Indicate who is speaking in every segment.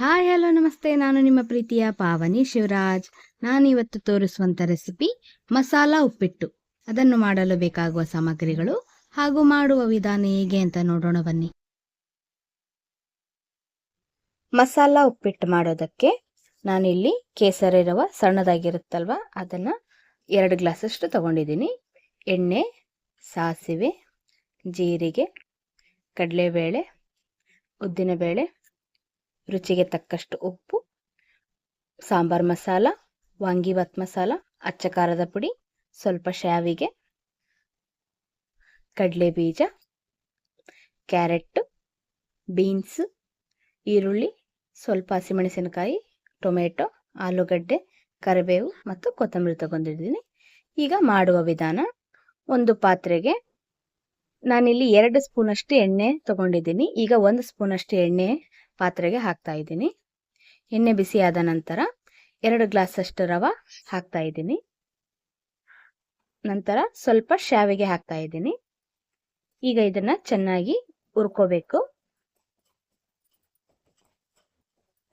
Speaker 1: Hi hello ನಮಸ್ತೆ. ನಾನು ನಿಮ್ಮ ಪ್ರೀತಿಯ ಪಾವನಿ ಶಿವರಾಜ್. ನಾನಿವತ್ತು ತೋರಿಸುವಂತ ರೆಸಿಪಿ ಮಸಾಲಾ ಉಪ್ಪಿಟ್ಟು. ಅದನ್ನು ಮಾಡಲು ಬೇಕಾಗುವ ಸಾಮಗ್ರಿಗಳು ಹಾಗೂ ಮಾಡುವ ವಿಧಾನ ಹೇಗೆ ಅಂತ ನೋಡೋಣ ಬನ್ನಿ. ಮಸಾಲಾ ಉಪ್ಪಿಟ್ಟು ಮಾಡೋದಕ್ಕೆ ನಾನಿಲ್ಲಿ ಕೇಸರಿ ರವೆ ಸಣ್ಣದಾಗಿರುತ್ತಲ್ವ ಅದನ್ನ 2 ಗ್ಲಾಸಷ್ಟು ತಗೊಂಡಿದ್ದೀನಿ. ಎಣ್ಣೆ, ಸಾಸಿವೆ, ಜೀರಿಗೆ, ಕಡಲೆಬೇಳೆ, ಉದ್ದಿನಬೇಳೆ, ರುಚಿಗೆ ತಕ್ಕಷ್ಟು ಉಪ್ಪು, ಸಾಂಬಾರ್ ಮಸಾಲ, ವಾಂಗಿಬಾತ್ ಮಸಾಲ, ಅಚ್ಚ ಖಾರದ ಪುಡಿ, ಸ್ವಲ್ಪ ಶಾವಿಗೆ, ಕಡಲೆ ಬೀಜ, ಕ್ಯಾರೆಟ್, ಬೀನ್ಸ್, ಈರುಳ್ಳಿ, ಸ್ವಲ್ಪ ಹಸಿಮೆಣಸಿನಕಾಯಿ, ಟೊಮೆಟೊ, ಆಲೂಗಡ್ಡೆ, ಕರಿಬೇವು ಮತ್ತು ಕೊತ್ತಂಬರಿ ತಗೊಂಡಿದ್ದೀನಿ. ಈಗ ಮಾಡುವ ವಿಧಾನ. ಒಂದು ಪಾತ್ರೆಗೆ ನಾನಿಲ್ಲಿ 2 ಸ್ಪೂನಷ್ಟು ಎಣ್ಣೆ ತಗೊಂಡಿದ್ದೀನಿ. ಈಗ 1 ಸ್ಪೂನಷ್ಟು ಎಣ್ಣೆ ಪಾತ್ರೆಗೆ ಹಾಕ್ತಾ ಇದ್ದೀನಿ. ಎಣ್ಣೆ ಬಿಸಿಯಾದ ನಂತರ 2 ಗ್ಲಾಸಷ್ಟು ರವೆ ಹಾಕ್ತಾ ಇದ್ದೀನಿ. ನಂತರ ಸ್ವಲ್ಪ ಶಾವಿಗೆ ಹಾಕ್ತಾ ಇದ್ದೀನಿ. ಈಗ ಇದನ್ನ ಚೆನ್ನಾಗಿ ಹುರ್ಕೋಬೇಕು.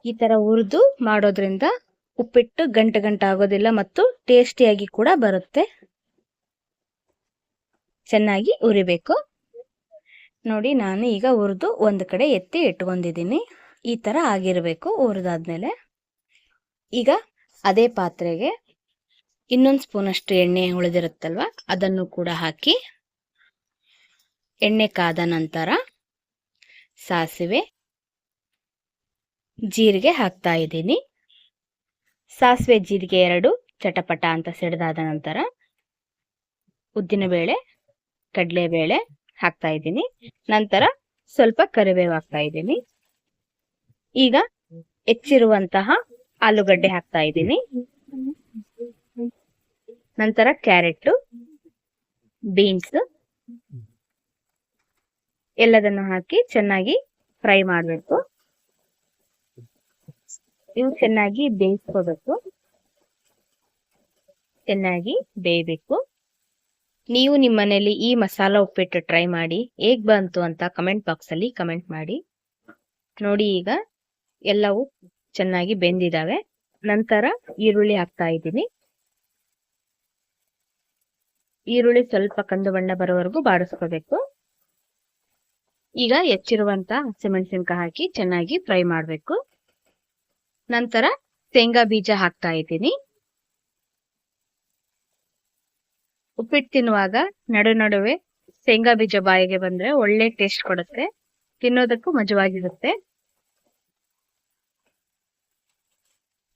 Speaker 1: ಈ ತರ ಹುರಿದು ಮಾಡೋದ್ರಿಂದ ಉಪ್ಪಿಟ್ಟು ಗಂಟು ಆಗೋದಿಲ್ಲ ಮತ್ತು ಟೇಸ್ಟಿಯಾಗಿ ಕೂಡ ಬರುತ್ತೆ. ಚೆನ್ನಾಗಿ ಹುರಿಬೇಕು. ನೋಡಿ, ನಾನು ಈಗ ಹುರಿದು ಒಂದು ಕಡೆ ಎತ್ತಿ ಇಟ್ಕೊಂಡಿದ್ದೀನಿ. ಈ ತರ ಆಗಿರಬೇಕು ಹುರಿದಾದ್ಮೇಲೆ. ಈಗ ಅದೇ ಪಾತ್ರೆಗೆ ಇನ್ನೊಂದು ಸ್ಪೂನಷ್ಟು ಎಣ್ಣೆ ಉಳಿದಿರುತ್ತಲ್ವ ಅದನ್ನು ಕೂಡ ಹಾಕಿ ಎಣ್ಣೆ ಕಾದ ನಂತರ ಸಾಸಿವೆ, ಜೀರಿಗೆ ಹಾಕ್ತಾ ಇದ್ದೀನಿ. ಸಾಸಿವೆ ಜೀರಿಗೆ 2 ಚಟಪಟ ಅಂತ ಸಿಡಿದಾದ ನಂತರ ಉದ್ದಿನಬೇಳೆ, ಕಡಲೆಬೇಳೆ ಹಾಕ್ತಾ ಇದ್ದೀನಿ. ನಂತರ ಸ್ವಲ್ಪ ಕರಿಬೇವು ಹಾಕ್ತಾ ಇದ್ದೀನಿ. ಈಗ ಹೆಚ್ಚಿರುವಂತಹ ಆಲೂಗಡ್ಡೆ ಹಾಕ್ತಾ ಇದ್ದೀನಿ. ನಂತರ ಕ್ಯಾರೆಟ್, ಬೀನ್ಸ್ ಎಲ್ಲದನ್ನು ಹಾಕಿ ಚೆನ್ನಾಗಿ ಫ್ರೈ ಮಾಡಬೇಕು. ಇವು ಚೆನ್ನಾಗಿ ಬೇಯಿಸ್ಕೋಬೇಕು. ಚೆನ್ನಾಗಿ ಬೇಯಬೇಕು. ನೀವು ನಿಮ್ಮ ಮನೆಯಲ್ಲಿ ಈ ಮಸಾಲಾ ಉಪ್ಪಿಟ್ಟು ಟ್ರೈ ಮಾಡಿ. ಹೇಗ್ ಬಂತು ಅಂತ ಕಮೆಂಟ್ ಬಾಕ್ಸ್ ಅಲ್ಲಿ ಕಮೆಂಟ್ ಮಾಡಿ. ನೋಡಿ, ಈಗ ಎಲ್ಲವೂ ಚೆನ್ನಾಗಿ ಬೆಂದಿದಾವೆ. ನಂತರ ಈರುಳ್ಳಿ ಹಾಕ್ತಾ ಇದ್ದೀನಿ. ಈರುಳ್ಳಿ ಸ್ವಲ್ಪ ಕಂದು ಬಣ್ಣ ಬರೋವರೆಗೂ ಬಾಡಿಸ್ಕೋಬೇಕು. ಈಗ ಹೆಚ್ಚಿರುವಂತ ಹಸಿಮೆಣಸಿನಕಾಯಿ ಹಾಕಿ ಚೆನ್ನಾಗಿ ಫ್ರೈ ಮಾಡಬೇಕು. ನಂತರ ಶೇಂಗಾ ಬೀಜ ಹಾಕ್ತಾ ಇದ್ದೀನಿ. ಉಪ್ಪಿಟ್ಟು ತಿನ್ನುವಾಗ ನಡುವೆ ಶೇಂಗಾ ಬೀಜ ಬಾಯಿಗೆ ಬಂದ್ರೆ ಒಳ್ಳೆ ಟೇಸ್ಟ್ ಕೊಡುತ್ತೆ. ತಿನ್ನೋದಕ್ಕೂ ಮಜವಾಗಿರುತ್ತೆ.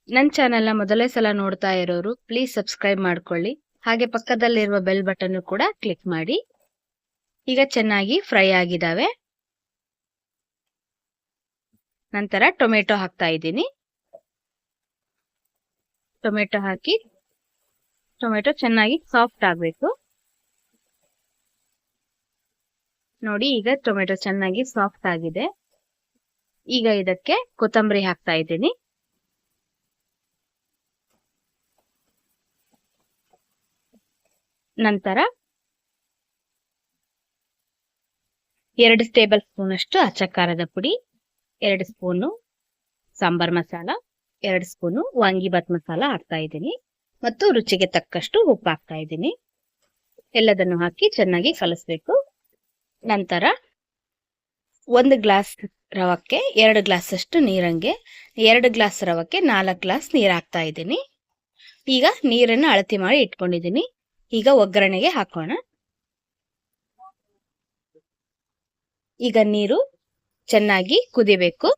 Speaker 1: ನನ್ನ ಚಾನೆಲ್ನ ಮೊದಲೇ ಸಲ ನೋಡ್ತಾ ಇರೋರು ಪ್ಲೀಸ್ ಸಬ್ಸ್ಕ್ರೈಬ್ ಮಾಡ್ಕೊಳ್ಳಿ. ಹಾಗೆ ಪಕ್ಕದಲ್ಲಿರುವ ಬೆಲ್ ಬಟನ್ ಕೂಡ ಕ್ಲಿಕ್ ಮಾಡಿ. ಈಗ ಚೆನ್ನಾಗಿ ಫ್ರೈ ಆಗಿದಾವೆ. ನಂತರ ಟೊಮೆಟೊ ಹಾಕ್ತಾ ಇದ್ದೀನಿ. ಟೊಮೆಟೊ ಹಾಕಿ ಟೊಮೆಟೊ ಚೆನ್ನಾಗಿ ಸಾಫ್ಟ್ ಆಗಬೇಕು. ನೋಡಿ, ಈಗ ಟೊಮೆಟೊ ಚೆನ್ನಾಗಿ ಸಾಫ್ಟ್ ಆಗಿದೆ. ಈಗ ಇದಕ್ಕೆ ಕೊತ್ತಂಬರಿ ಹಾಕ್ತಾ ಇದ್ದೀನಿ. ನಂತರ 2 ಟೇಬಲ್ ಸ್ಪೂನ್ ಅಷ್ಟು ಅಚ್ಚ ಖಾರದ ಪುಡಿ, 2 ಸ್ಪೂನು ಸಾಂಬಾರ್ ಮಸಾಲ, 2 ಸ್ಪೂನು ವಾಂಗಿಬಾತ್ ಮಸಾಲ ಹಾಕ್ತಾ ಇದ್ದೀನಿ ಮತ್ತು ರುಚಿಗೆ ತಕ್ಕಷ್ಟು ಉಪ್ಪು ಹಾಕ್ತಾ ಇದ್ದೀನಿ. ಎಲ್ಲದನ್ನು ಹಾಕಿ ಚೆನ್ನಾಗಿ ಕಲಿಸ್ಬೇಕು. ನಂತರ 1 ಗ್ಲಾಸ್ ರವಕ್ಕೆ 2 ಗ್ಲಾಸ್ ಅಷ್ಟು ನೀರಂಗೆ 2 ಗ್ಲಾಸ್ ರವಕ್ಕೆ 4 ಗ್ಲಾಸ್ ನೀರು ಹಾಕ್ತಾ ಇದ್ದೀನಿ. ಈಗ ನೀರನ್ನು ಅಳತೆ ಮಾಡಿ ಇಟ್ಕೊಂಡಿದ್ದೀನಿ. ಈಗ ಒಗ್ಗರಣೆಗೆ ಹಾಕೋಣ. ಈಗ ನೀರು ಚೆನ್ನಾಗಿ ಕುದಿಬೇಕು.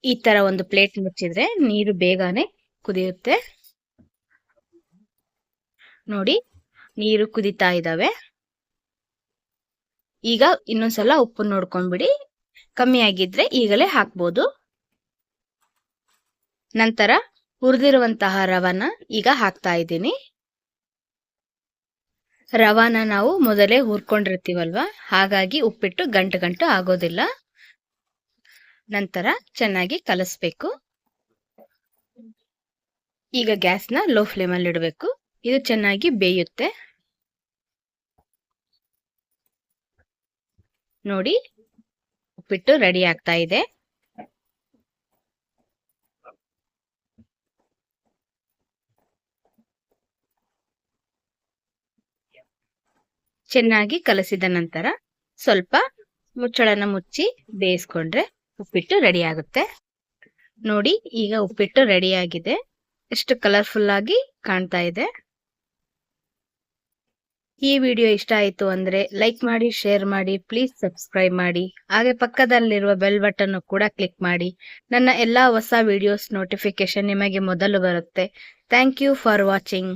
Speaker 1: ಈ ತರ ಒಂದು ಪ್ಲೇಟ್ ಮುಚ್ಚಿದ್ರೆ ನೀರು ಬೇಗನೆ ಕುದಿಯುತ್ತೆ. ನೋಡಿ, ನೀರು ಕುದಿತಾ ಇದ್ದಾವೆ. ಈಗ ಇನ್ನೊಂದ್ಸಲ ಉಪ್ಪು ನೋಡ್ಕೊಂಡ್ಬಿಡಿ. ಕಮ್ಮಿ ಆಗಿದ್ರೆ ಈಗಲೇ ಹಾಕ್ಬೋದು. ನಂತರ ಹುರಿದಿರುವಂತಹ ರವನ ಈಗ ಹಾಕ್ತಾ ಇದ್ದೀನಿ. ರವಾನ ನಾವು ಮೊದಲೇ ಹುರ್ಕೊಂಡಿರ್ತೀವಲ್ವಾ, ಹಾಗಾಗಿ ಉಪ್ಪಿಟ್ಟು ಗಂಟು ಆಗೋದಿಲ್ಲ. ನಂತರ ಚೆನ್ನಾಗಿ ಕಲಸ್ಬೇಕು. ಈಗ ಗ್ಯಾಸ್ನ ಲೋ ಫ್ಲೇಮಲ್ಲಿ ಇಡಬೇಕು. ಇದು ಚೆನ್ನಾಗಿ ಬೇಯುತ್ತೆ. ನೋಡಿ, ಉಪ್ಪಿಟ್ಟು ರೆಡಿ ಆಗ್ತಾ ಇದೆ. ಚೆನ್ನಾಗಿ ಕಲಸಿದ ನಂತರ ಸ್ವಲ್ಪ ಮುಚ್ಚಳನ ಮುಚ್ಚಿ ಬೇಯಿಸ್ಕೊಂಡ್ರೆ ಉಪ್ಪಿಟ್ಟು ರೆಡಿ ಆಗುತ್ತೆ. ನೋಡಿ, ಈಗ ಉಪ್ಪಿಟ್ಟು ರೆಡಿ ಆಗಿದೆ. ಎಷ್ಟು ಕಲರ್ಫುಲ್ ಆಗಿ ಕಾಣ್ತಾ ಇದೆ. ಈ ವಿಡಿಯೋ ಇಷ್ಟ ಆಯ್ತು ಅಂದ್ರೆ ಲೈಕ್ ಮಾಡಿ, ಶೇರ್ ಮಾಡಿ, ಪ್ಲೀಸ್ ಸಬ್ಸ್ಕ್ರೈಬ್ ಮಾಡಿ. ಹಾಗೆ ಪಕ್ಕದಲ್ಲಿರುವ ಬೆಲ್ ಬಟನ್ ಕೂಡ ಕ್ಲಿಕ್ ಮಾಡಿ. ನನ್ನ ಎಲ್ಲಾ ಹೊಸ ವಿಡಿಯೋಸ್ ನೋಟಿಫಿಕೇಶನ್ ನಿಮಗೆ ಮೊದಲು ಬರುತ್ತೆ. Thank you for watching.